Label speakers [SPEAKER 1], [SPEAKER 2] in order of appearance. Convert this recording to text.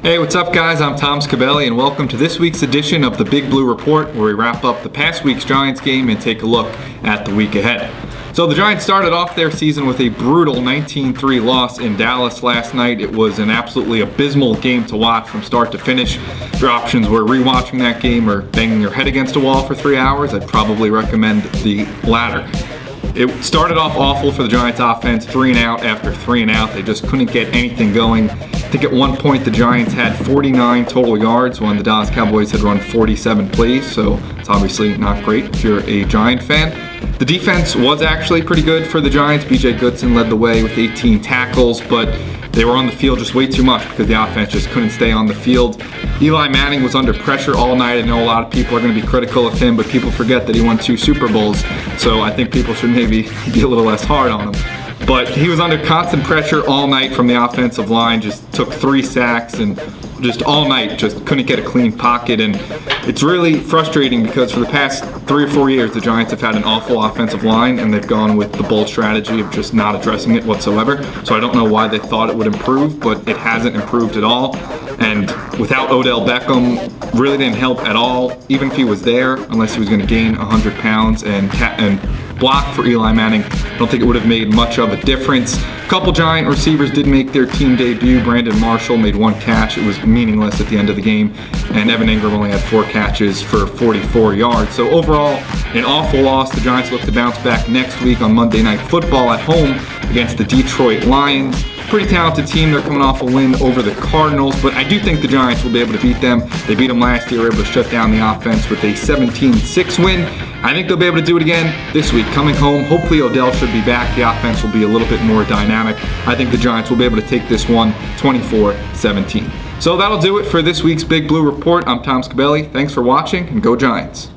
[SPEAKER 1] Hey, what's up guys? I'm Tom Scabelli and welcome to this week's edition of the Big Blue Report, where we wrap up the past week's Giants game and take a look at the week ahead. So the Giants started off their season with a brutal 19-3 loss in Dallas last night. It was an absolutely abysmal game to watch from start to finish. If your options were rewatching that game or banging your head against a wall for 3 hours, I'd probably recommend the latter. It started off awful for the Giants offense, 3 and out after 3 and out. They just couldn't get anything going. I think at one point the Giants had 49 total yards when the Dallas Cowboys had run 47 plays, so it's obviously not great if you're a Giant fan. The defense was actually pretty good for the Giants. B.J. Goodson led the way with 18 tackles, but they were on the field just way too much because the offense just couldn't stay on the field. Eli Manning was under pressure all night. I know a lot of people are going to be critical of him, but people forget that he won 2 Super Bowls, so I think people should maybe be a little less hard on him. But he was under constant pressure all night from the offensive line, just took 3 sacks and just all night just couldn't get a clean pocket. And it's really frustrating because for the past 3 or 4 years the Giants have had an awful offensive line and they've gone with the bold strategy of just not addressing it whatsoever. So I don't know why they thought it would improve, but it hasn't improved at all. And without Odell Beckham, really didn't help at all, even if he was there, unless he was going to gain 100 pounds and block for Eli Manning. I don't think it would have made much of a difference. A couple Giant receivers did make their team debut. Brandon Marshall made 1 catch. It was meaningless at the end of the game. And Evan Ingram only had 4 catches for 44 yards. So overall, an awful loss. The Giants look to bounce back next week on Monday Night Football at home against the Detroit Lions. Pretty talented team. They're coming off a win over the Cardinals, but I do think the Giants will be able to beat them. They beat them last year, were able to shut down the offense with a 17-6 win. I think they'll be able to do it again this week. Coming home, hopefully Odell should be back. The offense will be a little bit more dynamic. I think the Giants will be able to take this one 24-17. So that'll do it for this week's Big Blue Report. I'm Tom Scabelli. Thanks for watching, and go Giants.